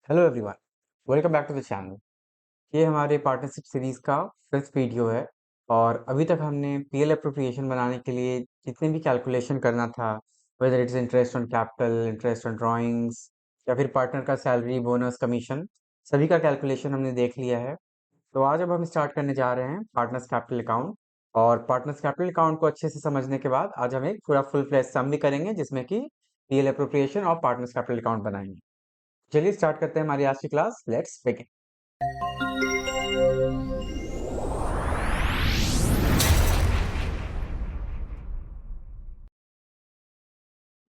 Hello everyone, welcome back to the channel. ये हमारे partnership series का फिफ्थ वीडियो है और अभी तक हमने पीएल अप्रोप्रिएशन बनाने के लिए जितने भी कैलकुलेशन करना था, whether it's interest on capital, interest on drawings या फिर पार्टनर का सैलरी, बोनस, कमीशन, सभी का कैलकुलेशन हमने देख लिया है। तो आज अब हम स्टार्ट करने जा रहे हैं पार्टनर्स कैपिटल अकाउंट। और पार्टनर्स कैपिटल अकाउंट को अच्छे से समझने के बाद आज हम एक पूरा फुल फ्लैश सम भी करेंगे जिसमें कि पीएल अप्रोप्रिएशन और पार्टनर्स कैपिटल अकाउंट बनाएंगे। चलिए स्टार्ट करते हैं हमारी आज की class. Let's begin.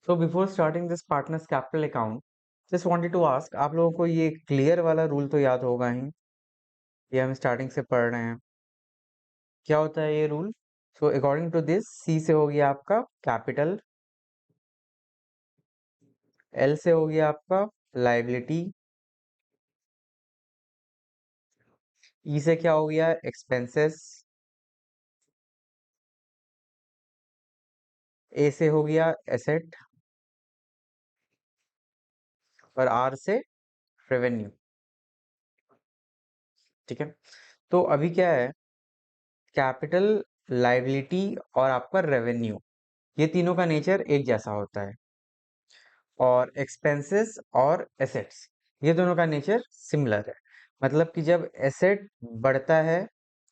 So before starting this partners capital account, just wanted to ask, आप लोगों को ये क्लियर वाला रूल तो याद होगा ही, ये हम स्टार्टिंग से पढ़ रहे हैं। क्या होता है ये rule? So according to this, C से हो गया आपका कैपिटल, एल से हो गया आपका लाइबिलिटी, ई से क्या हो गया एक्सपेंसेस, ए से हो गया एसेट और आर से रेवेन्यू। ठीक है, तो अभी क्या है, कैपिटल, लाइबिलिटी और आपका रेवेन्यू, ये तीनों का नेचर एक जैसा होता है। और एक्सपेंसेस और एसेट्स, ये दोनों का नेचर सिमिलर है। मतलब कि जब एसेट बढ़ता है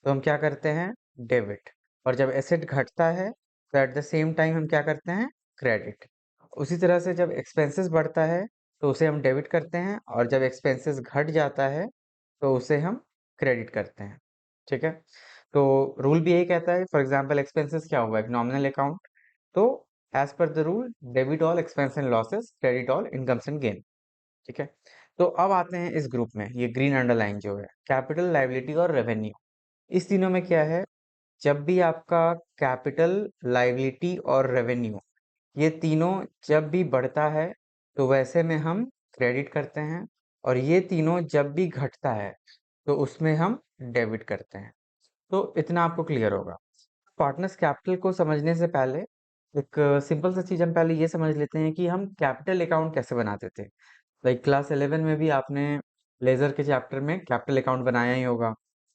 तो हम क्या करते हैं, डेबिट। और जब एसेट घटता है तो एट द सेम टाइम हम क्या करते हैं, क्रेडिट। उसी तरह से जब एक्सपेंसेस बढ़ता है तो उसे हम डेबिट करते हैं, और जब एक्सपेंसेस घट जाता है तो उसे हम क्रेडिट करते हैं। ठीक है, तो रूल भी यही कहता है। फॉर एग्जांपल एक्सपेंसेस क्या हुआ, एक नॉमिनल अकाउंट, तो as per the rule debit all expense and losses, credit all incomes and gain. ठीक है, तो अब आते हैं इस ग्रुप में, ये ग्रीन अंडरलाइन जो है, कैपिटल, लाइबिलिटी और रेवेन्यू। इस तीनों में क्या है, जब भी आपका कैपिटल, लाइबिलिटी और रेवेन्यू, ये तीनों जब भी बढ़ता है तो वैसे में हम क्रेडिट करते हैं, और ये तीनों जब भी घटता है तो उसमें हम डेबिट करते हैं। तो इतना आपको क्लियर होगा। पार्टनर्स कैपिटल को समझने से पहले एक सिंपल सा चीज हम पहले ये समझ लेते हैं कि हम कैपिटल अकाउंट कैसे बनाते थे। लाइक क्लास 11 में भी आपने लेजर के चैप्टर में कैपिटल अकाउंट बनाया ही होगा,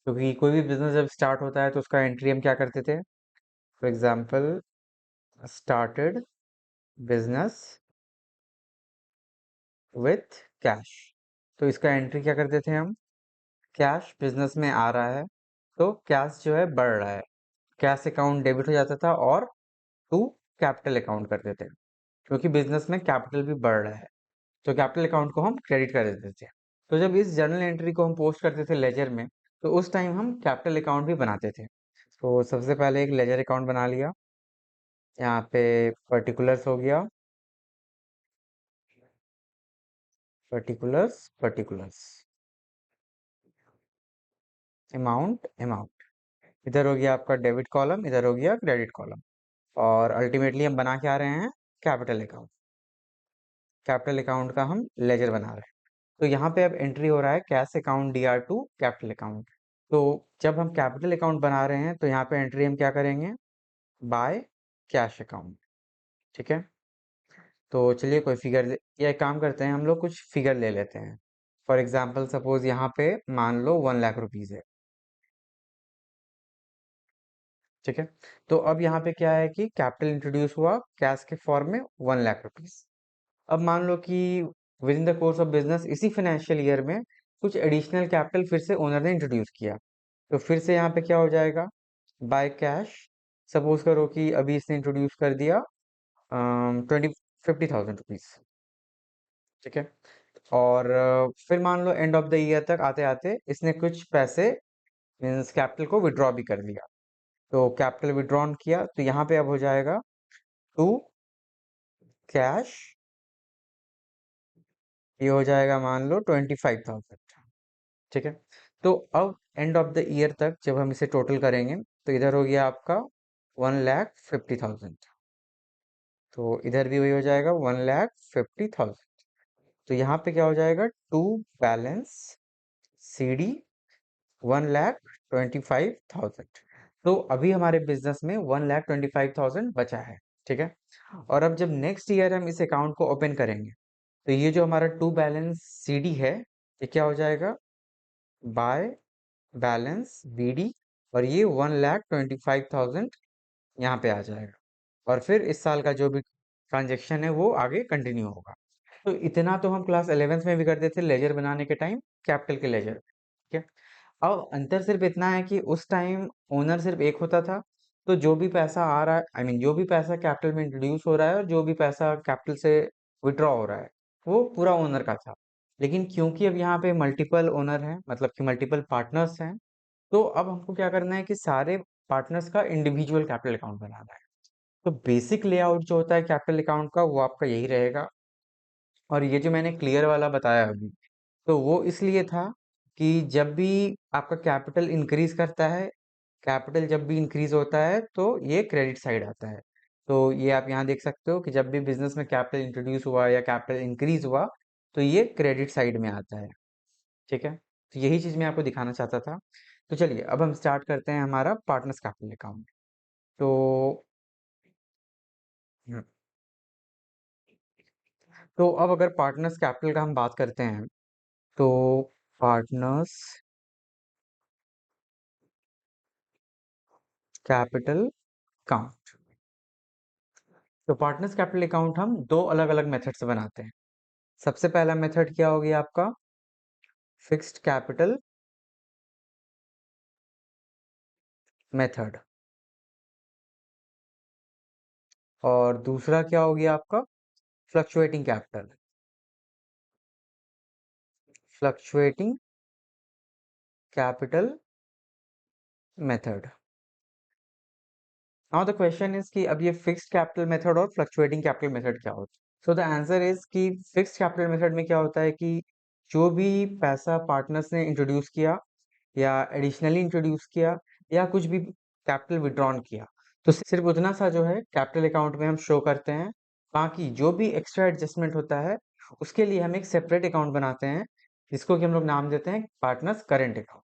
क्योंकि कोई भी बिजनेस जब स्टार्ट होता है तो उसका एंट्री हम क्या करते थे। For example, started business with cash, तो इसका एंट्री क्या करते थे हम, कैश बिजनेस में आ रहा है तो कैश जो है बढ़ रहा है, कैश अकाउंट डेबिट हो जाता था और टू कैपिटल अकाउंट करते थे, क्योंकि बिजनेस में कैपिटल भी बढ़ रहा है तो कैपिटल अकाउंट को हम क्रेडिट कर देते थे। तो जब इस जर्नल एंट्री को हम पोस्ट करते थे लेजर में, तो उस टाइम हम कैपिटल अकाउंट भी बनाते थे। तो सबसे पहले एक लेजर अकाउंट बना लिया, यहाँ पे पर्टिकुलर्स हो गया, पर्टिकुलर्स, पर्टिकुलर्स, अमाउंट, अमाउंट, इधर हो गया आपका डेबिट कॉलम, इधर हो गया क्रेडिट कॉलम। और अल्टीमेटली हम बना क्या रहे हैं, कैपिटल अकाउंट। कैपिटल अकाउंट का हम लेजर बना रहे हैं। तो यहाँ पे अब एंट्री हो रहा है cash account D R to capital account. तो जब हम कैपिटल अकाउंट बना रहे हैं तो यहाँ पे एंट्री हम क्या करेंगे, बाय कैश अकाउंट। ठीक है, तो चलिए कोई फिगर या एक काम करते हैं, हम लोग कुछ फिगर ले लेते हैं। फॉर एग्जाम्पल सपोज यहाँ पे मान लो 1 लाख रुपीज है। ठीक है, तो अब यहाँ पे क्या है कि कैपिटल इंट्रोड्यूस हुआ कैश के फॉर्म में 1 लाख रुपीज। अब मान लो कि with in the course of business इसी फाइनेंशियल ईयर में कुछ एडिशनल कैपिटल फिर से ओनर ने इंट्रोड्यूस किया, तो फिर से यहाँ पे क्या हो जाएगा, बाय कैश। सपोज करो कि अभी इसने इंट्रोड्यूस कर दिया 50,000 रुपीज। ठीक है, और फिर मान लो एंड ऑफ द ईयर तक आते आते इसने कुछ पैसे मीन्स कैपिटल को विड्रॉ भी कर लिया। तो कैपिटल विड्रॉन किया तो यहाँ पे अब हो जाएगा टू कैश, ये हो जाएगा मान लो 25,000। ठीक है, तो अब एंड ऑफ द ईयर तक जब हम इसे टोटल करेंगे तो इधर हो गया आपका 1,50,000, तो इधर भी वही हो जाएगा 1,50,000। तो यहाँ पे क्या हो जाएगा, टू बैलेंस सी डी 1,25,000। तो अभी हमारे बिजनेस में 1,25,000 बचा है। ठीक है, और अब जब नेक्स्ट ईयर हम इस अकाउंट को ओपन करेंगे तो ये जो हमारा टू बैलेंस सी डी है ये क्या हो जाएगा, बाय बैलेंस बीडी, और ये 1,25,000 यहाँ पे आ जाएगा। और फिर इस साल का जो भी ट्रांजेक्शन है वो आगे कंटिन्यू होगा। तो इतना तो हम क्लास 11th में भी करते थे लेजर बनाने के टाइम, कैपिटल के लेजर। ठीक है। अब अंतर सिर्फ इतना है कि उस टाइम ओनर सिर्फ एक होता था। तो जो भी पैसा आ रहा है, आई मीन जो भी पैसा कैपिटल में इंट्रोड्यूस हो रहा है और जो भी पैसा कैपिटल से विड्रॉ हो रहा है, वो पूरा ओनर का था। लेकिन क्योंकि अब यहाँ पे मल्टीपल ओनर हैं, मतलब कि मल्टीपल पार्टनर्स हैं, तो अब हमको क्या करना है कि सारे पार्टनर्स का इंडिविजुअल कैपिटल अकाउंट बनाना है। तो बेसिक लेआउट जो होता है कैपिटल अकाउंट का, वो आपका यही रहेगा। और ये जो मैंने क्लियर वाला बताया अभी, तो वो इसलिए था कि जब भी आपका कैपिटल इंक्रीज करता है, कैपिटल जब भी इंक्रीज होता है तो ये क्रेडिट साइड आता है। तो ये आप यहाँ देख सकते हो कि जब भी बिजनेस में कैपिटल इंट्रोड्यूस हुआ या कैपिटल इंक्रीज हुआ, तो ये क्रेडिट साइड में आता है। ठीक है। तो यही चीज मैं आपको दिखाना चाहता था। तो चलिए अब हम स्टार्ट करते हैं हमारा पार्टनर्स कैपिटल अकाउंट। तो हम्म, तो अब अगर पार्टनर्स कैपिटल का हम बात करते हैं, तो पार्टनर्स कैपिटल अकाउंट, तो पार्टनर्स कैपिटल अकाउंट हम दो अलग अलग मेथड से बनाते हैं। सबसे पहला मेथड क्या हो गया आपका, फिक्स्ड कैपिटल मेथड। और दूसरा क्या हो गया आपका, fluctuating capital, fluctuating capital method. Now the question is कि अब ये फिक्स्ड कैपिटल मेथड और फ्लक्चुएटिंग कैपिटल मेथड क्या होता है। सो द आंसर इज कि फिक्स्ड कैपिटल मेथड में क्या होता है कि जो भी पैसा पार्टनर्स ने इंट्रोड्यूस किया या एडिशनली इंट्रोड्यूस किया या कुछ भी कैपिटल विड्रॉन किया, तो सिर्फ उतना सा जो है कैपिटल अकाउंट में हम शो करते हैं। बाकी जो भी एक्स्ट्रा एडजस्टमेंट होता है उसके लिए हम एक सेपरेट अकाउंट बनाते हैं, जिसको कि हम लोग नाम देते हैं पार्टनर्स करेंट अकाउंट।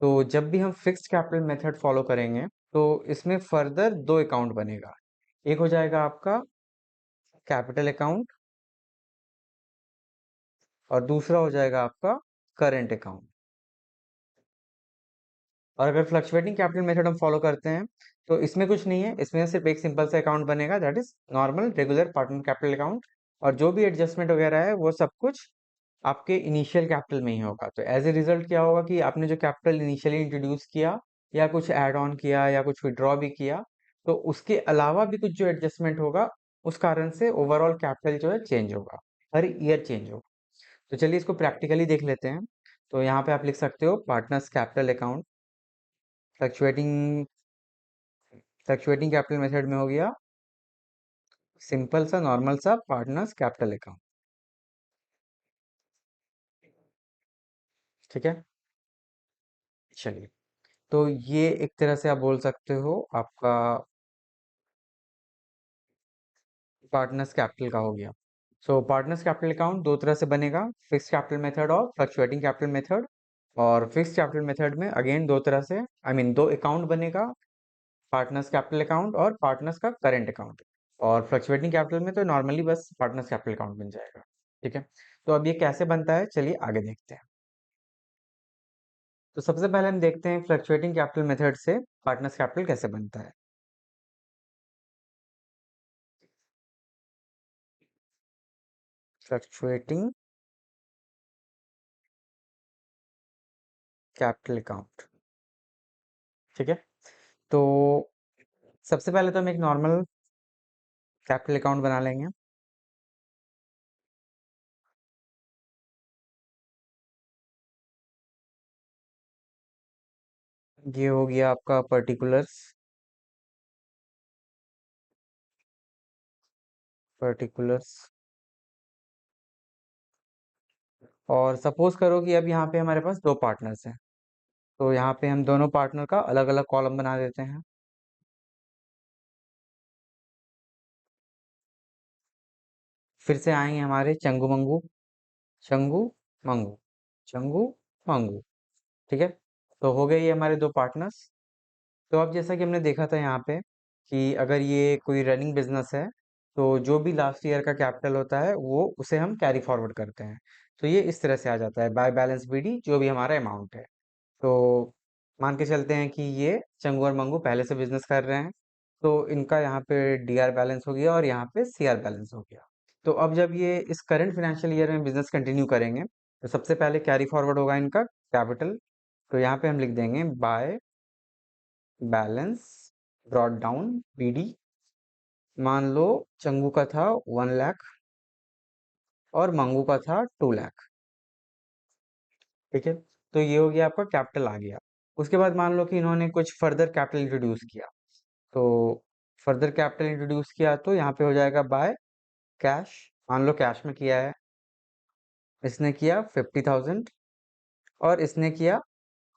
तो जब भी हम फिक्स्ड कैपिटल मेथड फॉलो करेंगे, तो इसमें फर्दर दो अकाउंट बनेगा। एक हो जाएगा आपका कैपिटल अकाउंट और दूसरा हो जाएगा आपका करेंट अकाउंट। और अगर फ्लक्चुएटिंग कैपिटल मेथड हम फॉलो करते हैं, तो इसमें कुछ नहीं है, इसमें सिर्फ एक सिंपल सा अकाउंट बनेगा, that is normal regular partner capital account. और जो भी एडजस्टमेंट वगैरह है वो सब कुछ आपके इनिशियल कैपिटल में ही होगा। तो एज ए रिजल्ट क्या होगा कि आपने जो कैपिटल इनिशियली इंट्रोड्यूस किया या कुछ ऐड ऑन किया या कुछ विड्रॉ भी किया, तो उसके अलावा भी कुछ जो एडजस्टमेंट होगा, उस कारण से ओवरऑल कैपिटल जो है चेंज होगा, हर ईयर चेंज होगा। तो चलिए इसको प्रैक्टिकली देख लेते हैं। तो यहाँ पे आप लिख सकते हो partners capital account, fluctuating fluctuating capital method में हो गया सिंपल सा नॉर्मल सा पार्टनर्स कैपिटल अकाउंट। ठीक है। चलिए, तो ये एक तरह से आप बोल सकते हो आपका पार्टनर्स कैपिटल का हो गया। सो पार्टनर्स कैपिटल अकाउंट दो तरह से बनेगा, फिक्स्ड कैपिटल मेथड और फ्लक्चुएटिंग कैपिटल मेथड। और फिक्स्ड कैपिटल मेथड में अगेन दो तरह से, आई मीन दो अकाउंट बनेगा, पार्टनर्स कैपिटल अकाउंट और पार्टनर्स का करेंट अकाउंट। और फ्लक्चुएटिंग कैपिटल में तो नॉर्मली बस पार्टनर्स कैपिटल अकाउंट बन जाएगा। ठीक है। तो अब ये कैसे बनता है, चलिए आगे देखते हैं। तो सबसे पहले हम देखते हैं फ्लक्चुएटिंग कैपिटल मेथड से पार्टनर्स कैपिटल कैसे बनता है। Fluctuating capital account. ठीक है। तो सबसे पहले तो हम एक नॉर्मल कैपिटल अकाउंट बना लेंगे। ये हो गया आपका पर्टिकुलर्स, पर्टिकुलर्स। और सपोज करो कि अब यहाँ पे हमारे पास दो पार्टनर्स हैं, तो यहाँ पे हम दोनों पार्टनर का अलग अलग कॉलम बना देते हैं। फिर से आएंगे हमारे चंगू मंगू, चंगू मंगू, चंगू मंगू। ठीक है। तो हो गए ये हमारे दो पार्टनर्स। तो अब जैसा कि हमने देखा था यहाँ पे कि अगर ये कोई रनिंग बिजनेस है, तो जो भी लास्ट ईयर का कैपिटल होता है वो उसे हम कैरी फॉरवर्ड करते हैं। तो ये इस तरह से आ जाता है बाय बैलेंस बीडी, जो भी हमारा अमाउंट है। तो मान के चलते हैं कि ये चंगू और मंगू पहले से बिजनेस कर रहे हैं, तो इनका यहाँ पे डीआर बैलेंस हो गया और यहाँ पे सीआर बैलेंस हो गया। तो अब जब ये इस करंट फाइनेंशियल ईयर में बिजनेस कंटिन्यू करेंगे, तो सबसे पहले कैरी फॉरवर्ड होगा इनका कैपिटल। तो यहाँ पे हम लिख देंगे by balance brought down BD. मान लो चंगू का था 1 लाख और मंगू का था 2 लाख। ठीक है, तो ये हो गया आपका कैपिटल आ गया। उसके बाद मान लो कि इन्होंने कुछ फर्दर कैपिटल इंट्रोड्यूस किया, तो फर्दर कैपिटल इंट्रोड्यूस किया तो यहाँ पे हो जाएगा बाय कैश। मान लो कैश में किया है, इसने किया 50,000 और इसने किया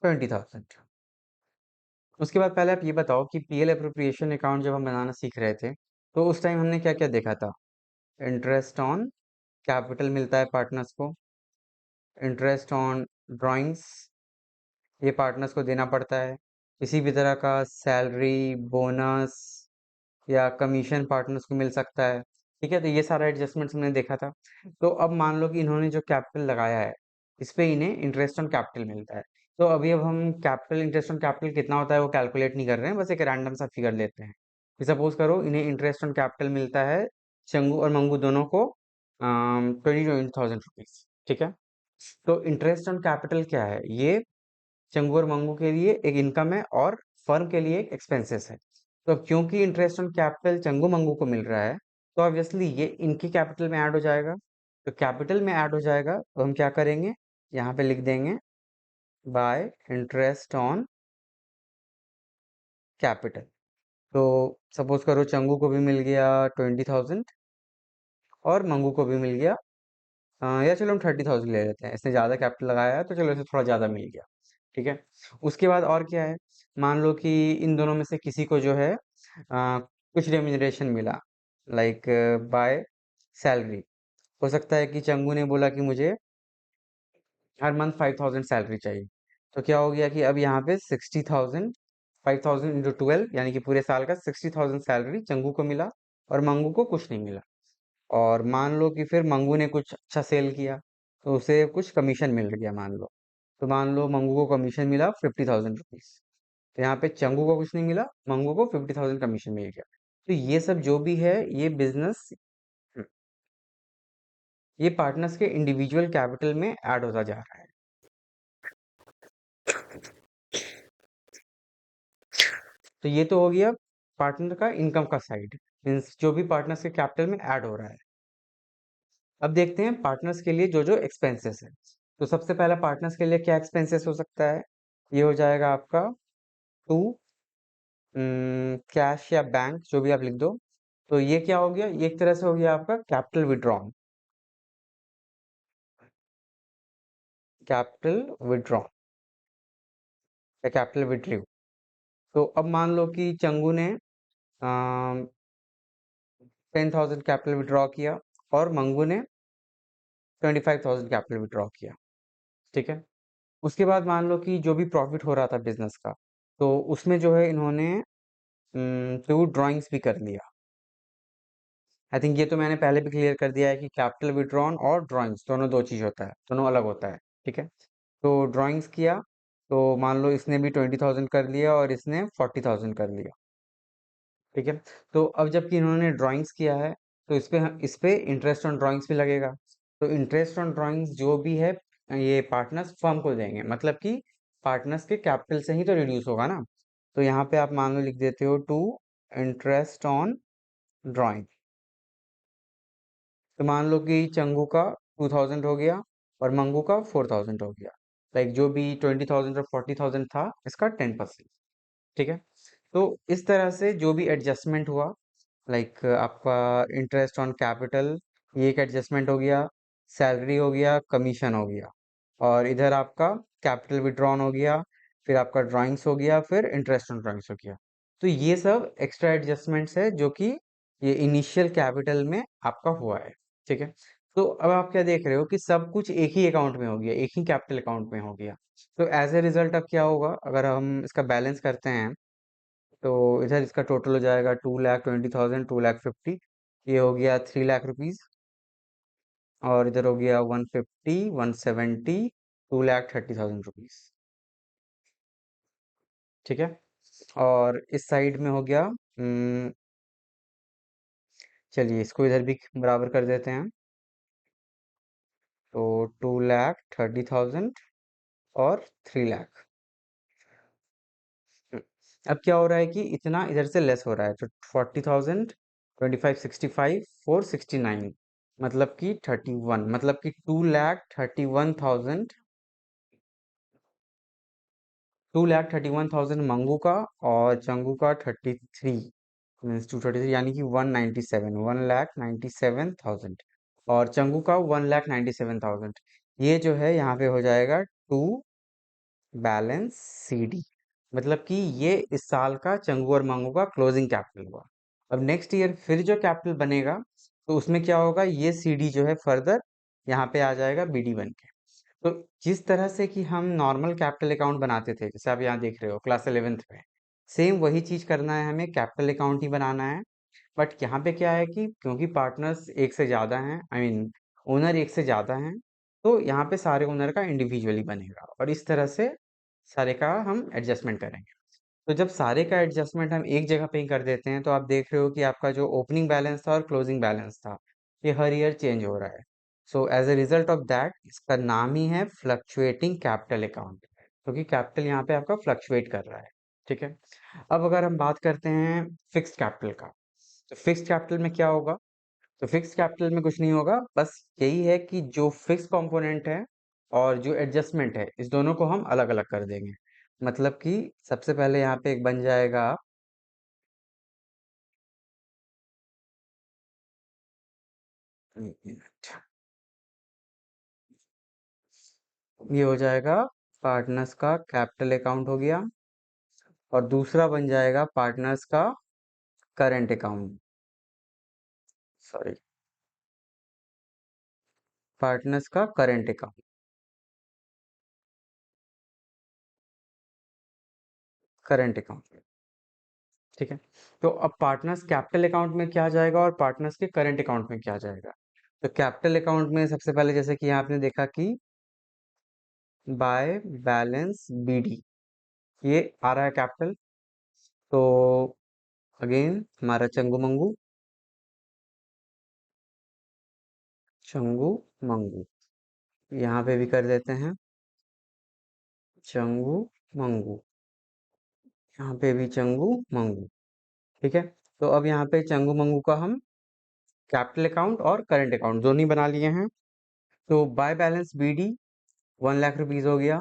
20,000। उसके बाद पहले आप ये बताओ कि पीएल अप्रोप्रिएशन अकाउंट जब हम बनाना सीख रहे थे, तो उस टाइम हमने क्या क्या देखा था? इंटरेस्ट ऑन कैपिटल मिलता है पार्टनर्स को, इंटरेस्ट ऑन ड्राइंग्स ये पार्टनर्स को देना पड़ता है, किसी भी तरह का सैलरी बोनस या कमीशन पार्टनर्स को मिल सकता है। ठीक है, तो ये सारा एडजस्टमेंट्स हमने देखा था। तो अब मान लो कि इन्होंने जो कैपिटल लगाया है, इस पे इन्हें इंटरेस्ट ऑन कैपिटल मिलता है। तो अभी अब हम कैपिटल इंटरेस्ट ऑन कैपिटल कितना होता है वो कैलकुलेट नहीं कर रहे हैं, बस एक रैंडम सा फिगर लेते हैं कि सपोज करो इन्हें इंटरेस्ट ऑन कैपिटल मिलता है चंगू और मंगू दोनों को 20,000 रुपीज। ठीक है, तो इंटरेस्ट ऑन कैपिटल क्या है? ये चंगू और मंगू के लिए एक इनकम है और फर्म के लिए एक एक्सपेंसेस है। तो अब क्योंकि interest on capital Changu Mangu को मिल रहा है, तो ऑब्वियसली ये इनकी कैपिटल में ऐड हो जाएगा। तो कैपिटल में ऐड हो जाएगा तो हम क्या करेंगे, यहाँ पे लिख देंगे बाय इंटरेस्ट ऑन कैपिटल। तो सपोज करो चंगू को भी मिल गया 20,000 और मंगू को भी मिल गया या चलो हम 30,000 ले लेते हैं, इसने ज़्यादा कैपिटल लगाया है तो चलो इसे थोड़ा ज़्यादा मिल गया। ठीक है, उसके बाद और क्या है, मान लो कि इन दोनों में से किसी को जो है कुछ रेम्यूनरेशन मिला, लाइक बाय सैलरी। हो सकता है कि चंगू ने बोला कि मुझे हर मंथ 5,000 सैलरी चाहिए। तो क्या हो गया कि अब यहाँ पे 60,000, 5,000 × 12 यानी कि पूरे साल का 60,000 सैलरी चंगू को मिला और मंगू को कुछ नहीं मिला। और मान लो कि फिर मंगू ने कुछ अच्छा सेल किया, तो उसे कुछ कमीशन मिल गया मान लो। तो मान लो मंगू को कमीशन मिला 50,000 रुपीज। तो यहाँ पे चंगू को कुछ नहीं मिला, मंगू को 50,000 कमीशन मिल गया। तो ये सब जो भी है ये बिजनेस, ये पार्टनर्स के इंडिविजुअल कैपिटल में ऐड होता जा रहा है। तो ये तो हो गया पार्टनर का इनकम का साइड, मीन्स जो भी पार्टनर्स के कैपिटल में ऐड हो रहा है। अब देखते हैं पार्टनर्स के लिए जो जो एक्सपेंसेस है। तो सबसे पहला पार्टनर्स के लिए क्या एक्सपेंसेस हो सकता है? ये हो जाएगा आपका टू कैश या बैंक, जो भी आप लिख दो। तो ये क्या हो गया, ये एक तरह से हो गया आपका कैपिटल विड्रॉन, कैपिटल विड्रॉन या कैपिटल विड्रीव। तो अब मान लो कि चंगू ने 10,000 कैपिटल विड्रॉ किया और मंगू ने 25,000 कैपिटल विड्रॉ किया। ठीक है, उसके बाद मान लो कि जो भी प्रॉफिट हो रहा था बिजनेस का, तो उसमें जो है इन्होंने टू ड्राइंग्स भी कर लिया। आई थिंक ये तो मैंने पहले भी क्लियर कर दिया है कि कैपिटल विड्रॉन और ड्राइंग्स दोनों दो चीज होता है, दोनों अलग होता है। ठीक है, तो ड्राइंग्स किया, तो मान लो इसने भी 20,000 कर लिया और इसने 40,000 कर लिया। ठीक है, तो अब जबकि इन्होंने ड्राइंग्स किया है, तो इस पे इंटरेस्ट ऑन ड्राइंग्स भी लगेगा। तो इंटरेस्ट ऑन ड्राइंग्स जो भी है ये पार्टनर्स फर्म को देंगे, मतलब कि पार्टनर्स के कैपिटल से ही तो रिड्यूस होगा ना। तो यहाँ पे आप मान लो लिख देते हो टू इंटरेस्ट ऑन ड्राइंग। तो मान लो कि चंगू का 2,000 हो गया और मंगू का 4,000 हो गया, लाइक जो भी 20,000 और 40,000 था इसका 10%। ठीक है, तो इस तरह से जो भी एडजस्टमेंट हुआ, लाइक आपका इंटरेस्ट ऑन कैपिटल ये एक एडजस्टमेंट हो गया, सैलरी हो गया, कमीशन हो गया, और इधर आपका कैपिटल विड्रॉन हो गया, फिर आपका ड्राइंग्स हो गया, फिर इंटरेस्ट ऑन ड्राइंग्स हो गया। तो ये सब एक्स्ट्रा एडजस्टमेंट्स है जो कि ये इनिशियल कैपिटल में आपका हुआ है। ठीक है, तो अब आप क्या देख रहे हो कि सब कुछ एक ही अकाउंट में हो गया, एक ही कैपिटल अकाउंट में हो गया। तो एज ए रिजल्ट अब क्या होगा, अगर हम इसका बैलेंस करते हैं, तो इधर इसका टोटल हो जाएगा 2,20,000, 2,50,000, ये हो गया 3 लाख रुपीज। और इधर हो गया 150, 170, 2,30,000 रुपीज। ठीक है। और इस साइड में हो गया, चलिए इसको इधर भी बराबर कर देते हैं। तो 2,30,000 और 3 लाख। हम्म, अब क्या हो रहा है कि इतना इधर से लेस हो रहा है, तो 40,000, 2565, 469, मतलब कि 31, मतलब कि 2,31,000, 2,31,000 मंगू का, और चंगू का 33, मीन्स 233, यानी कि 197, 1,97,000, और चंगू का 1,97,000। ये जो है यहाँ पे हो जाएगा टू बैलेंस सीडी, मतलब कि ये इस साल का चंगू और मंगू का क्लोजिंग कैपिटल हुआ। अब नेक्स्ट ईयर फिर जो कैपिटल बनेगा, तो उसमें क्या होगा, ये सीडी जो है फर्दर यहाँ पे आ जाएगा बीडी बन के। तो जिस तरह से कि हम नॉर्मल कैपिटल अकाउंट बनाते थे, जैसे आप यहाँ देख रहे हो क्लास 11th में, सेम वही चीज करना है, हमें कैपिटल अकाउंट ही बनाना है। बट यहाँ पे क्या है कि क्योंकि पार्टनर्स एक से ज्यादा हैं, आई मीन ओनर एक से ज्यादा हैं, तो यहाँ पे सारे ओनर का इंडिविजुअली बनेगा, और इस तरह से सारे का हम एडजस्टमेंट करेंगे। तो जब सारे का एडजस्टमेंट हम एक जगह पे ही कर देते हैं, तो आप देख रहे हो कि आपका जो ओपनिंग बैलेंस था और क्लोजिंग बैलेंस था, ये हर ईयर चेंज हो रहा है। So as a result of that, इसका नाम ही है फ्लक्चुएटिंग कैपिटल अकाउंट, क्योंकि कैपिटल यहाँ पे आपका फ्लक्चुएट कर रहा है। ठीक है। अब अगर हम बात करते हैं फिक्स्ड कैपिटल का, तो फिक्स्ड कैपिटल में क्या होगा? तो फिक्स्ड कैपिटल में कुछ नहीं होगा, बस यही है कि जो फिक्स कंपोनेंट है और जो एडजस्टमेंट है, इस दोनों को हम अलग अलग कर देंगे। मतलब कि सबसे पहले यहाँ पे एक बन जाएगा, एक मिनट, ये हो जाएगा पार्टनर्स का कैपिटल अकाउंट हो गया, और दूसरा बन जाएगा पार्टनर्स का करंट अकाउंट, सॉरी, पार्टनर्स का करंट अकाउंट, करंट अकाउंट। ठीक है। तो अब पार्टनर्स कैपिटल अकाउंट में क्या जाएगा और पार्टनर्स के करंट अकाउंट में क्या जाएगा? तो कैपिटल अकाउंट में सबसे पहले, जैसे कि यहाँ आपने देखा कि बाय बैलेंस बीडी, ये आ रहा है कैपिटल। तो अगेन हमारा चंगू मंगू, चंगू मंगू, यहाँ पे भी कर देते हैं चंगू मंगू, यहाँ पे भी चंगू मंगू। ठीक है। तो अब यहाँ पे चंगू मंगू का हम कैपिटल अकाउंट और करंट अकाउंट दोनों ही बना लिए हैं। तो by balance BD 1 lakh rupees हो गया,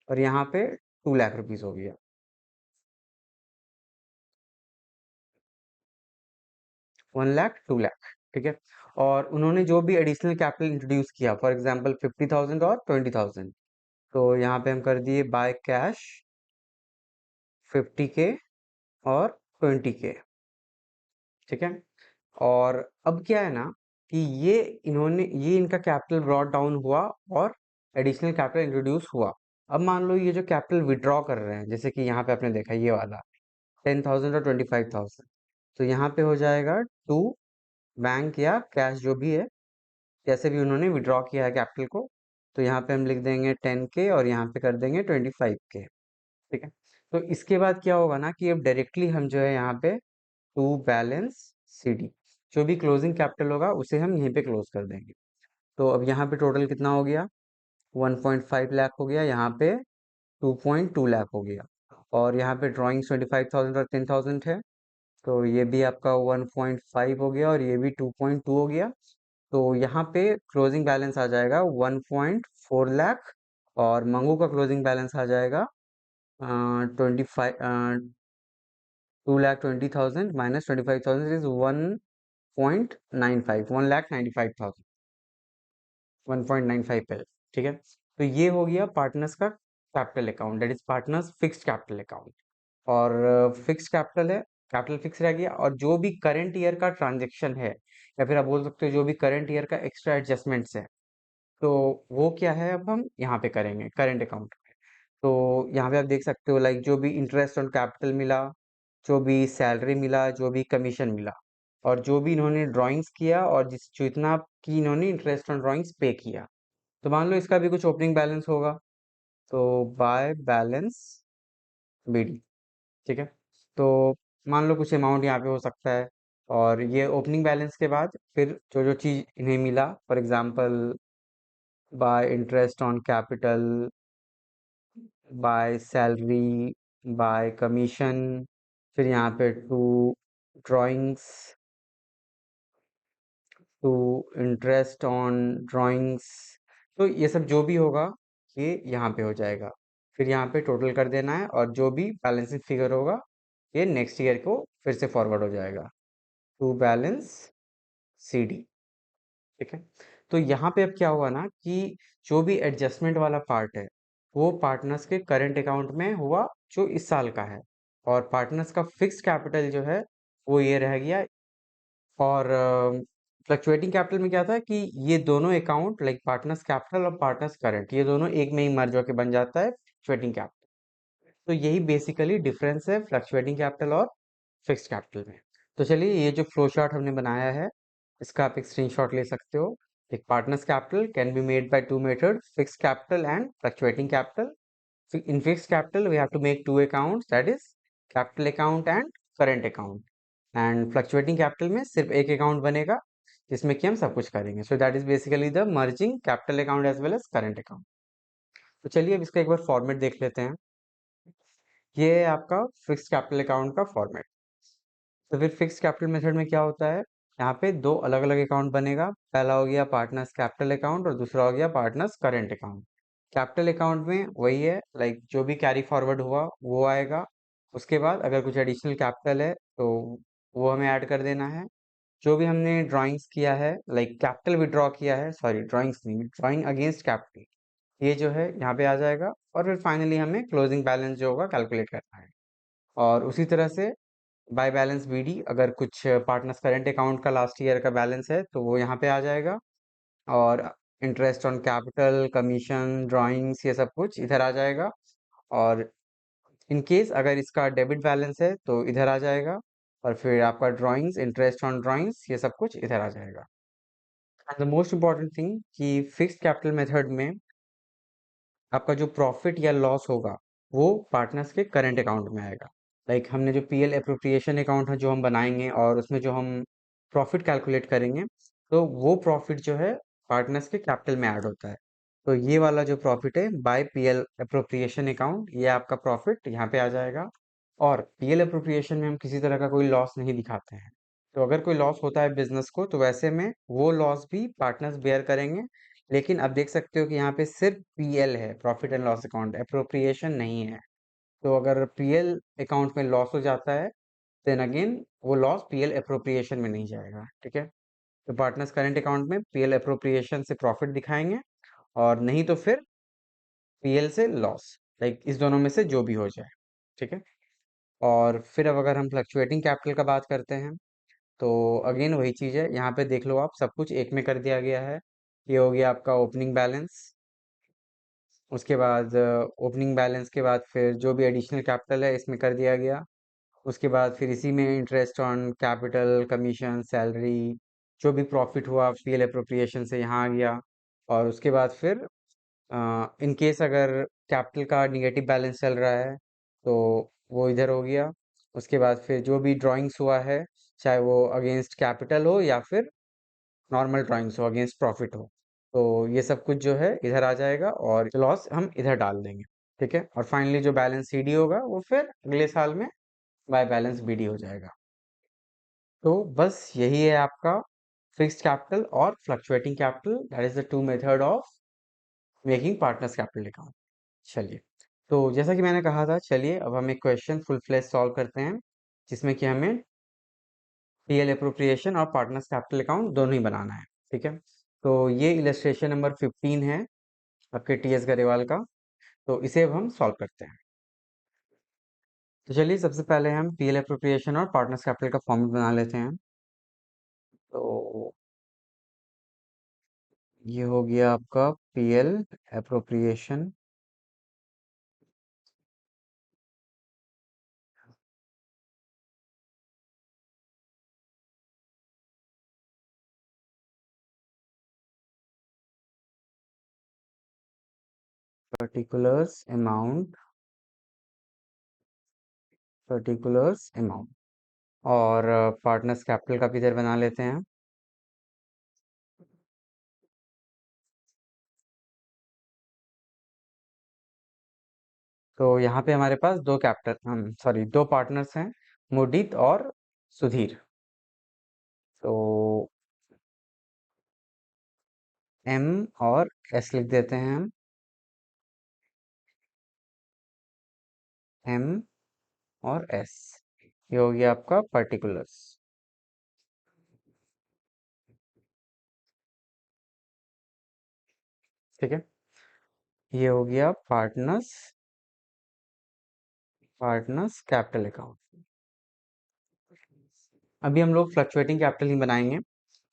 और यहाँ पे 2 लाख रुपीज हो गया, 1 लाख, 2 लाख। ठीक है। और उन्होंने जो भी एडिशनल कैपिटल इंट्रोड्यूस किया, फॉर एग्जांपल 50,000 और 20,000, तो यहाँ पे हम कर दिए बाय कैश 50K और 20K। ठीक है। और अब क्या है ना, कि ये इनका कैपिटल ब्रॉट डाउन हुआ, और एडिशनल कैपिटल इंट्रोड्यूस हुआ। अब मान लो ये जो कैपिटल विड्रॉ कर रहे हैं, जैसे कि यहाँ पे आपने देखा ये वाला 10,000 और 25,000, तो यहाँ पे हो जाएगा टू बैंक या कैश जो भी है, जैसे भी उन्होंने विड्रॉ किया है कैपिटल को, तो यहाँ पे हम लिख देंगे 10K और यहाँ पे कर देंगे 25K। ठीक है। तो इसके बाद क्या होगा ना, कि अब डायरेक्टली हम जो है यहाँ पे टू बैलेंस सीडी, जो भी क्लोजिंग कैपिटल होगा उसे हम यहीं पे क्लोज कर देंगे। तो अब यहाँ पे टोटल कितना हो गया, 1.5 लाख हो गया, यहाँ पे 2.2 लाख हो गया, और यहाँ पे ड्राइंग्स 25,000 और 10,000 है, तो ये भी आपका 1.5 हो गया, और ये भी 2.2 हो गया। तो यहाँ पे क्लोजिंग बैलेंस आ जाएगा 1.4 लाख, और मंगू का क्लोजिंग बैलेंस आ जाएगा 2,20,000 माइनस 25,000 इज 1.95, 1,95,000, 1.95 पे। ठीक है। तो ये हो गया पार्टनर्स का capital account, that is partners fixed capital account. और फिक्स्ड कैपिटल है, कैपिटल फिक्स रह गया, और जो भी करंट ईयर का ट्रांजेक्शन है, या फिर आप बोल सकते हो जो भी करंट ईयर का एक्स्ट्रा एडजस्टमेंट्स है, तो वो क्या है, अब हम यहाँ पे करेंगे करंट अकाउंट। तो यहाँ पे आप देख सकते हो, लाइक जो भी इंटरेस्ट ऑन कैपिटल मिला, जो भी सैलरी मिला, जो भी कमीशन मिला, और जो भी इन्होंने ड्राइंग्स किया और जो इतना की इन्होंने इंटरेस्ट ऑन ड्राइंग्स पे किया। तो मान लो इसका भी कुछ ओपनिंग बैलेंस होगा, तो बाय बैलेंस बीडी। ठीक है, तो मान लो कुछ अमाउंट यहाँ पे हो सकता है, और ये ओपनिंग बैलेंस के बाद फिर जो जो चीज़ इन्हें मिला, for example by interest on capital, by salary, by commission, फिर यहाँ पे to drawings, to interest on drawings. तो ये सब जो भी होगा ये यहाँ पे हो जाएगा, फिर यहाँ पे टोटल कर देना है, और जो भी बैलेंसिंग फिगर होगा ये नेक्स्ट ईयर को फिर से फॉरवर्ड हो जाएगा टू बैलेंस सीडी। ठीक है, तो यहाँ पे अब क्या हुआ ना कि जो भी एडजस्टमेंट वाला पार्ट है वो पार्टनर्स के करंट अकाउंट में हुआ जो इस साल का है, और पार्टनर्स का फिक्स्ड कैपिटल जो है वो ये रह गया। और फ्लक्चुएटिंग कैपिटल में क्या था कि ये दोनों अकाउंट लाइक पार्टनर्स कैपिटल और पार्टनर्स करंट, ये दोनों एक में ही मर्ज होकर बन जाता है फ्लक्चुएटिंग कैपिटल। तो यही बेसिकली डिफरेंस है फ्लक्चुएटिंग कैपिटल और फिक्स्ड कैपिटल में। तो चलिए, ये जो फ्लो चार्ट हमने बनाया है इसका आप एक स्क्रीनशॉट ले सकते हो। एक partners capital can be made by two method, fixed capital and fluctuating capital. In fixed capital, we have to make two accounts, that is capital account and current account. And fluctuating capital में सिर्फ एक account बनेगा जिसमें कि हम सब कुछ करेंगे. So that is basically the merging capital account as well as current account. तो चलिए अब इसका एक बार फॉर्मेट देख लेते हैं। ये है आपका फिक्स्ड कैपिटल अकाउंट का फॉर्मेट। तो फिर फिक्स्ड कैपिटल मेथड में क्या होता है, यहाँ पे दो अलग अलग अकाउंट बनेगा। पहला हो गया पार्टनर्स कैपिटल अकाउंट और दूसरा हो गया partners current account. Capital account में वही है, लाइक जो भी कैरी फॉरवर्ड हुआ वो आएगा। उसके बाद अगर कुछ एडिशनल कैपिटल है तो वो हमें ऐड कर देना है। जो भी हमने ड्राइंग्स किया है, लाइक कैपिटल विड्रॉ किया है, सॉरी ड्राइंग्स नहीं, ड्राइंग अगेंस्ट कैपिटल, ये जो है यहाँ पे आ जाएगा। और फिर फाइनली हमें क्लोजिंग बैलेंस जो होगा कैलकुलेट करना है। और उसी तरह से बाय बैलेंस बीडी, अगर कुछ पार्टनर्स करंट अकाउंट का लास्ट ईयर का बैलेंस है तो वो यहाँ पे आ जाएगा। और interest on capital, commission, drawings, ये सब कुछ इधर आ जाएगा। और इन केस अगर इसका डेबिट बैलेंस है तो इधर आ जाएगा। और फिर आपका ड्राइंग्स, इंटरेस्ट ऑन ड्राइंग्स, ये सब कुछ इधर आ जाएगा। And the most important thing कि फिक्स्ड कैपिटल मेथड में आपका जो प्रॉफिट या लॉस होगा वो पार्टनर्स के करंट अकाउंट में आएगा। लाइक हमने जो पीएल एप्रोप्रिएशन अकाउंट है जो हम बनाएंगे और उसमें जो हम प्रॉफिट कैलकुलेट करेंगे, तो वो प्रॉफिट जो है पार्टनर्स के कैपिटल में ऐड होता है। तो ये वाला जो प्रॉफिट है बाय पीएल एप्रोप्रिएशन अकाउंट, ये आपका प्रॉफिट यहाँ पे आ जाएगा। और पीएल एप्रोप्रिएशन में हम किसी तरह का कोई लॉस नहीं दिखाते हैं। तो अगर कोई लॉस होता है बिजनेस को तो वैसे में वो लॉस भी पार्टनर्स बेयर करेंगे। लेकिन अब देख सकते हो कि यहाँ पे सिर्फ पीएल है, profit and loss account, appropriation नहीं है। तो अगर पीएल अकाउंट में लॉस हो जाता है देन अगेन वो लॉस पीएल एप्रोप्रिएशन में नहीं जाएगा। ठीक है, तो पार्टनर्स करंट अकाउंट में पीएल एप्रोप्रिएशन से प्रॉफिट दिखाएंगे, और नहीं तो फिर पीएल से लॉस, लाइक इस दोनों में से जो भी हो जाए। ठीक है, और फिर अब अगर हम फ्लक्चुएटिंग कैपिटल का बात करते हैं तो अगेन वही चीज़ है, यहाँ पे देख लो आप, सब कुछ एक में कर दिया गया है। ये हो गया आपका ओपनिंग बैलेंस। उसके बाद ओपनिंग बैलेंस के बाद फिर जो भी एडिशनल कैपिटल है इसमें कर दिया गया। उसके बाद फिर इसी में interest on capital, commission, salary, जो भी प्रॉफिट हुआ पीएल एप्रोप्रिएशन से यहाँ आ गया। और उसके बाद फिर इन केस अगर कैपिटल का निगेटिव बैलेंस चल रहा है तो वो इधर हो गया। उसके बाद फिर जो भी ड्राइंग्स हुआ है, चाहे वो अगेंस्ट कैपिटल हो या फिर नॉर्मल ड्राइंग्स हो अगेंस्ट प्रॉफिट हो, तो ये सब कुछ जो है इधर आ जाएगा और लॉस हम इधर डाल देंगे। ठीक है, और फाइनली जो बैलेंस सीडी होगा वो फिर अगले साल में बाय बैलेंस बीडी हो जाएगा। तो बस यही है आपका फिक्स्ड कैपिटल और fluctuating capital, that is the two method of making partners capital account. चलिए, तो जैसा कि मैंने कहा था, चलिए अब हम एक क्वेश्चन फुल फ्लेश सॉल्व करते हैं जिसमें कि हमें पीएल एप्रोप्रिएशन और पार्टनर्स कैपिटल अकाउंट दोनों ही बनाना है। ठीक है, तो ये इलस्ट्रेशन नंबर 15 है आपके टीएस गरेवाल का। तो इसे अब हम सॉल्व करते हैं। तो चलिए, सबसे पहले हम पीएल एप्रोप्रिएशन और पार्टनर्स कैपिटल का फॉर्मूला बना लेते हैं। तो ये हो गया आपका PL appropriation particulars amount, particulars amount. और पार्टनर्स कैपिटल का भी इधर बना लेते हैं। तो यहाँ पे हमारे पास दो कैपिटल सॉरी दो पार्टनर्स हैं, मुदित और सुधीर। तो एम और एस लिख देते हैं हम। एम और एस, ये हो गया आपका पर्टिकुलर्स। ठीक है, ये हो गया पार्टनर्स, पार्टनर्स कैपिटल अकाउंट। अभी हम लोग फ्लक्चुएटिंग कैपिटल ही बनाएंगे।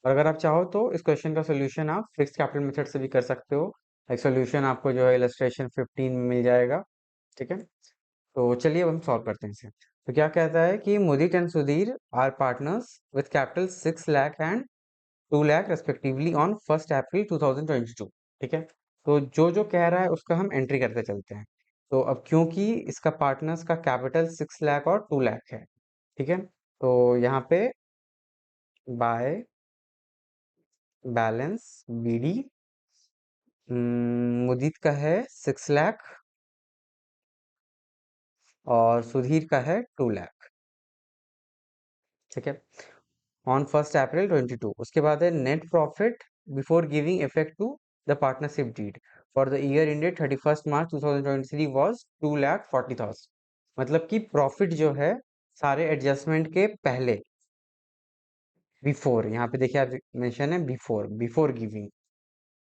और अगर आप चाहो तो इस क्वेश्चन का सोल्यूशन आप फिक्स्ड कैपिटल मेथड से भी कर सकते हो। एक सोल्यूशन आपको जो है इलस्ट्रेशन 15 में मिल जाएगा। ठीक है, तो चलिए अब हम सॉल्व करते हैं इसे। तो क्या कहता है कि Mudit and Sudhir are partners with capital 6 lakh and 2 lakh respectively on 1 April 2022। ठीक है, तो जो जो कह रहा है उसका हम एंट्री करते चलते हैं। तो अब क्योंकि इसका पार्टनर्स का कैपिटल 6 लाख और 2 लाख है, ठीक है, तो यहाँ पे बाय बैलेंस बीडी मुदित का है 6 लाख और सुधीर का है 2 लाख। ठीक है, ऑन 1 अप्रैल 2022। उसके बाद है net profit before giving effect to the partnership deed for the year ended 31 March 2023 was 2,40,000। मतलब कि प्रॉफिट जो है सारे एडजस्टमेंट के पहले, बिफोर, यहाँ पे देखिए आप मेंशन है बिफोर, बिफोर गिविंग।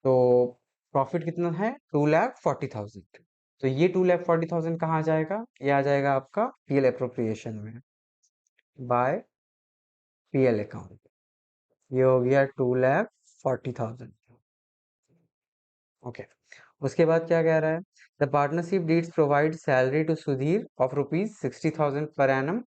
तो प्रॉफिट कितना है 2,40,000। तो ये 2,40,000 कहाँ आ जाएगा, ये आ जाएगा आपका पीएल अप्रोप्रिएशन में बाय पीएल अकाउंट। ये हो गया 2,40,000। ओके, उसके बाद क्या कह रहा है, the partnership deeds provide salary to Sudhir of ₹60,000 per annum,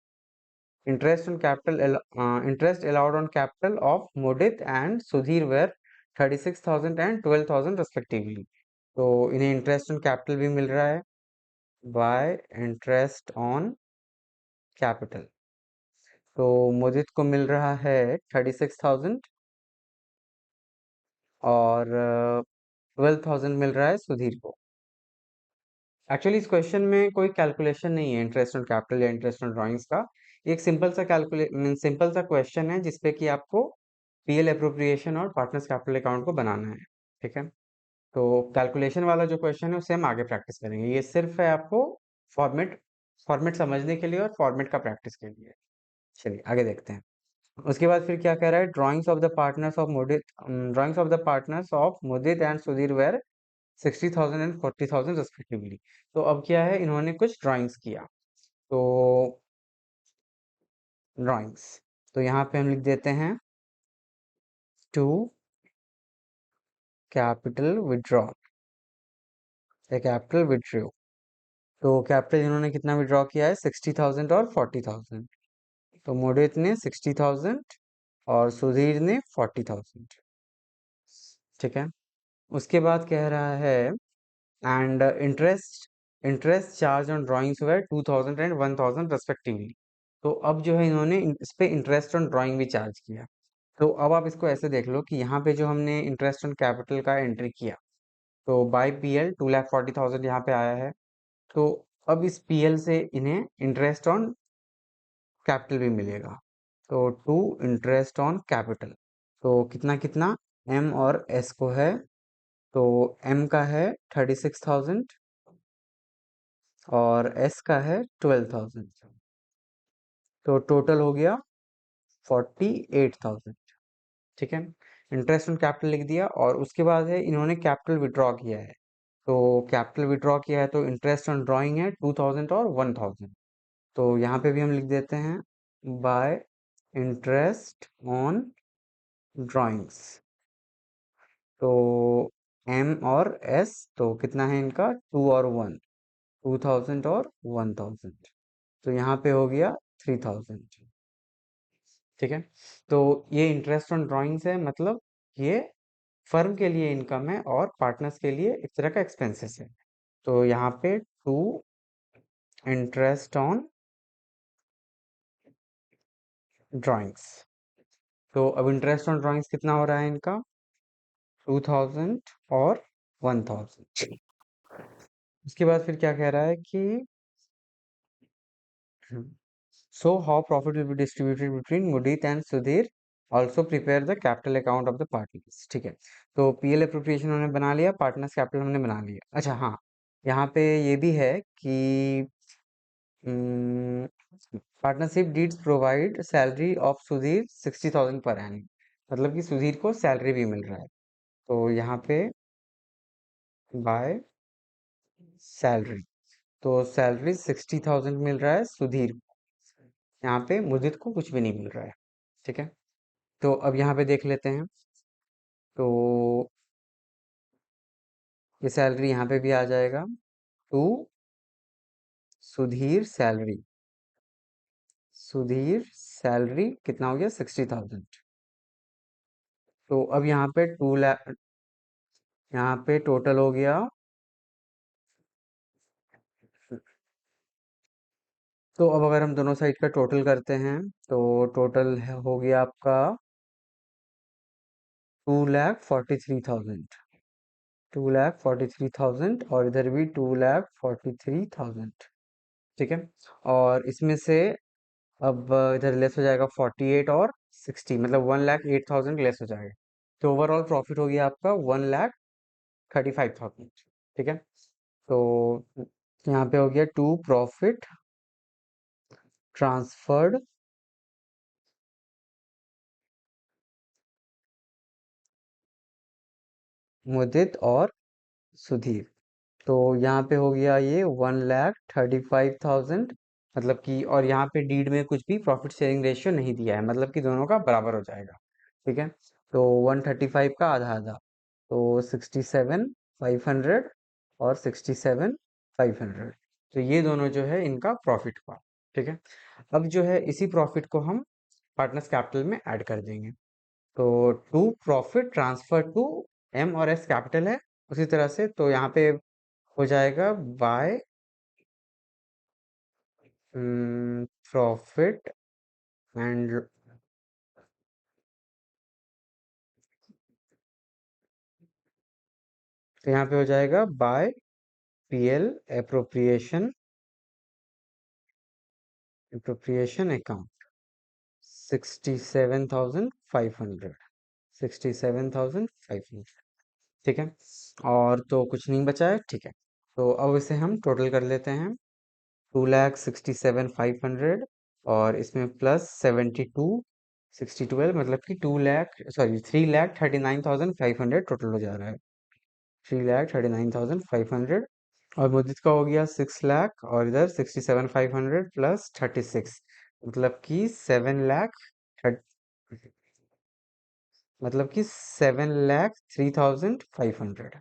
interest on capital, interest allowed on capital of Mudit and Sudhir were 36,000 and 12,000 respectively. तो इन्हें इंटरेस्ट ऑन कैपिटल भी मिल रहा है बाय इंटरेस्ट ऑन कैपिटल। तो मुदित को मिल रहा है 36,000 और 12,000 मिल रहा है सुधीर को। एक्चुअली इस क्वेश्चन में कोई कैलकुलेशन नहीं है इंटरेस्ट ऑन कैपिटल या इंटरेस्ट ऑन ड्राइंग्स का। एक सिंपल सा सिंपल सा क्वेश्चन है जिसपे कि आपको पीएल अप्रोप्रिएशन और पार्टनर्स कैपिटल अकाउंट को बनाना है। ठीक है, तो कैलकुलेशन वाला जो क्वेश्चन है उससे हम आगे प्रैक्टिस करेंगे। ये सिर्फ है आपको फॉर्मेट फॉर्मेट समझने के लिए और फॉर्मेट का प्रैक्टिस के लिए। चलिए आगे देखते हैं। उसके बाद फिर क्या कह रहा है, drawings of the partners of Mudit, drawings of the partners of Mudit and Sudhir were 60,000 and 40,000 respectively. तो अब क्या है, इन्होंने कुछ ड्राइंग्स किया। तो ड्राइंग्स, तो यहाँ पे हम लिख देते हैं to capital withdraw, capital withdraw. तो कैपिटल इन्होंने कितना विड्रॉ किया है 60,000 और 40,000। तो मोडित ने 60,000 और सुधीर ने 40,000। ठीक है, उसके बाद कह रहा है and interest, interest charge on drawings were 2,000 and 1,000 respectively. तो अब जो है इन्होंने इस पे इंटरेस्ट ऑन ड्राइंग भी चार्ज किया। तो अब आप इसको ऐसे देख लो कि यहाँ पे जो हमने इंटरेस्ट ऑन कैपिटल का एंट्री किया, तो बाय पीएल 2,40,000 यहाँ पे आया है। तो अब इस पीएल से इन्हें इंटरेस्ट ऑन कैपिटल भी मिलेगा। तो टू इंटरेस्ट ऑन कैपिटल, तो कितना कितना, एम और एस को है। तो एम का है 36,000 और एस का है 12,000। तो टोटल हो गया 48,000। ठीक है, इंटरेस्ट ऑन कैपिटल लिख दिया और उसके बाद है इन्होंने कैपिटल विड्रॉ किया है। तो कैपिटल विड्रॉ किया है तो इंटरेस्ट ऑन ड्राइंग है 2,000 और 1,000। तो यहाँ पे भी हम लिख देते हैं बाय इंटरेस्ट ऑन ड्राइंग्स। तो एम और एस, तो कितना है इनका 2 और 1, 2,000 और 1,000। तो यहाँ पे हो गया 3,000। ठीक है, तो ये इंटरेस्ट ऑन ड्राइंग्स है, मतलब ये फर्म के लिए इनकम है और पार्टनर्स के लिए एक तरह का एक्सपेंसेस है। तो यहाँ पे टू इंटरेस्ट ऑन ड्राइंग्स। तो अब इंटरेस्ट ऑन ड्राइंग्स कितना हो रहा है इनका? 2000 और 1000। उसके बाद फिर क्या कह रहा है कि so how profit will be distributed between Mudit and Sudhir, also prepare the capital account of the partners। ठीक है, तो पीएल अप्रोप्रिएशन हमने बना लिया, पार्टनर्स कैपिटल हमने बना लिया। अच्छा हाँ, यहाँ पे ये भी है कि partnership deeds provide salary of Sudhir 60,000 per annum, मतलब कि सुधीर को सैलरी भी मिल रहा है। तो यहाँ पे बाय सैलरी, तो सैलरी 60,000 मिल रहा है सुधीर को, यहाँ पे मुदित को कुछ भी नहीं मिल रहा है। ठीक है, तो अब यहाँ पे देख लेते हैं। तो ये सैलरी यहाँ पे भी आ जाएगा, to Sudhir salary, Sudhir salary कितना हो गया? 60,000। तो अब यहाँ पे 2 लाख, यहाँ पे टोटल हो गया, तो अब अगर हम दोनों साइड का टोटल करते हैं तो टोटल हो गया आपका 2,43,000, 2,43,000, और इधर भी 2,43,000। ठीक है, और इसमें से अब इधर लेस हो जाएगा 48 और 60, मतलब 1,08,000 लेस हो जाएगा। तो ओवरऑल प्रॉफिट हो गया आपका 1,35,000। ठीक है, तो यहाँ पे हो गया टू प्रॉफिट ट्रांसफर्ड मुदित और सुधीर। तो यहाँ पे हो गया ये 1,35,000, मतलब कि, और यहाँ पे डीड में कुछ भी प्रॉफिट शेयरिंग रेशियो नहीं दिया है, मतलब कि दोनों का बराबर हो जाएगा। ठीक है, तो 135 का आधा आधा, तो 67,500 और 67,500, तो ये दोनों जो है इनका प्रॉफिट हुआ। ठीक है, अब जो है इसी प्रॉफिट को हम पार्टनर्स कैपिटल में ऐड कर देंगे। तो to profit transfer to M और एस कैपिटल है उसी तरह से, तो यहाँ पे हो जाएगा बाय प्रॉफिट एंड, तो यहाँ पे हो जाएगा by PL appropriation, appropriation account 67,500, 67,500। ठीक है, और तो कुछ नहीं बचा है। ठीक है, तो अब इसे हम टोटल कर लेते हैं, 2,67,500 और इसमें प्लस 72, 62 मतलब कि 2 लाख, सॉरी 3,39,500 टोटल हो जा रहा है, 3,39,500। और मुदित का हो गया 6 लाख, और इधर 67,500 प्लस 36, मतलब कि 7 लाख, मतलब कि 7,03,500।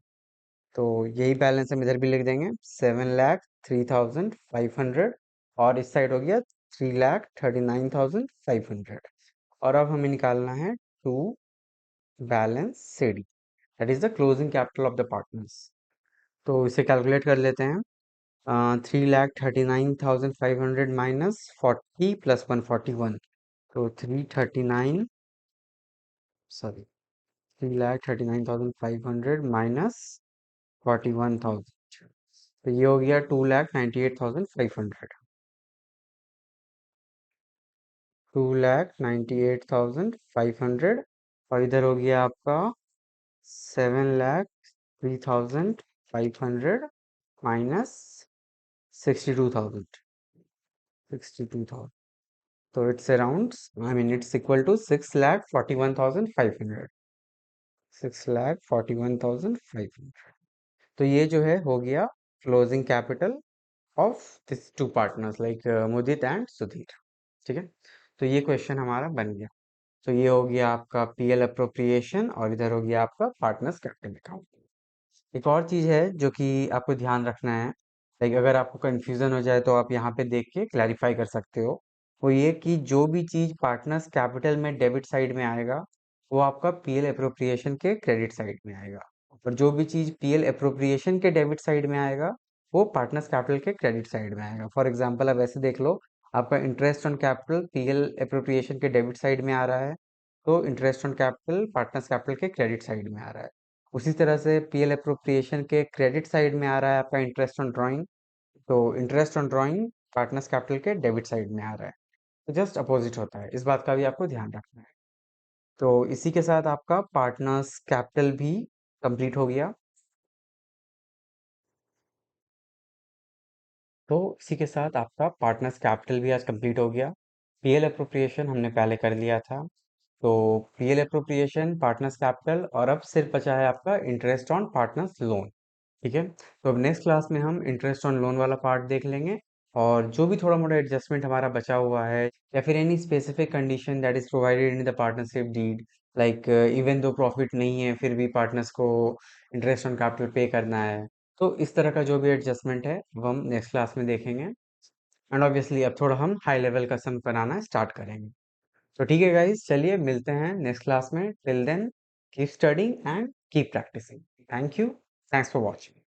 तो यही बैलेंस हम इधर भी लिख देंगे, 7,03,500, और इस साइड हो गया 3,39,500। और अब हमें निकालना है to balance CD, that is the closing capital of the partners. तो इसे कैलकुलेट कर लेते हैं। 3,39,500 माइनस 40 प्लस 141, तो 339, सॉरी 3,39,500 माइनस 41,000, तो ये हो गया 2,98,500, 2,98,500, और इधर हो गया आपका 7,03,500 माइनस 62,000, 62,000, तो it's around, I mean it's equal to 6,41,500, 6,41,500। तो ये जो है हो गया closing capital of this two partners like Mudit and Sudhir. ठीक है, तो ये क्वेश्चन हमारा बन गया। तो ये हो गया आपका पीएल अप्रोप्रिएशन, और इधर हो गया आपका पार्टनर्स कैपिटल अकाउंट। एक और चीज है जो कि आपको ध्यान रखना है, लाइक अगर आपको कंफ्यूजन हो जाए तो आप यहाँ पे देख के क्लैरिफाई कर सकते हो। वो ये कि जो भी चीज पार्टनर्स कैपिटल में डेबिट साइड में आएगा, वो आपका पीएल अप्रोप्रिएशन के क्रेडिट साइड में आएगा, और जो भी चीज पीएल अप्रोप्रिएशन के डेबिट साइड में आएगा, वो पार्टनर्स कैपिटल के क्रेडिट साइड में आएगा। फॉर एग्जांपल अब ऐसे देख लो, आपका interest on capital PL appropriation के डेबिट साइड में आ रहा है, तो interest on capital partners capital के क्रेडिट साइड में आ रहा है। उसी तरह से पीएल एप्रोप्रिएशन के क्रेडिट साइड में आ रहा है आपका इंटरेस्ट ऑन ड्राइंग, तो interest on drawing partners capital के डेबिट साइड में आ रहा है। तो जस्ट अपोजिट होता है, इस बात का भी आपको ध्यान रखना है। तो इसी के साथ आपका पार्टनर्स कैपिटल भी कंप्लीट हो गया। तो इसी के साथ आपका पार्टनर्स कैपिटल भी आज कंप्लीट हो गया। पीएल अप्रोप्रिएशन हमने पहले कर लिया था, तो पीएल अप्रोप्रिएशन, पार्टनर्स कैपिटल, और अब सिर्फ बचा है आपका इंटरेस्ट ऑन पार्टनर्स लोन। ठीक है, तो अब नेक्स्ट क्लास में हम इंटरेस्ट ऑन लोन वाला पार्ट देख लेंगे, और जो भी थोड़ा मोड़ा एडजस्टमेंट हमारा बचा हुआ है, या फिर any specific condition that is provided in the partnership deed, like even though profit नहीं है फिर भी पार्टनर्स को इंटरेस्ट ऑन कैपिटल पे करना है, तो इस तरह का जो भी एडजस्टमेंट है वो हम नेक्स्ट क्लास में देखेंगे। एंड ऑब्वियसली अब थोड़ा हम हाई लेवल का सम बनाना स्टार्ट करेंगे। तो ठीक है गाइस, चलिए मिलते हैं नेक्स्ट क्लास में। Till then keep studying and keep practising. Thank you, thanks for watching.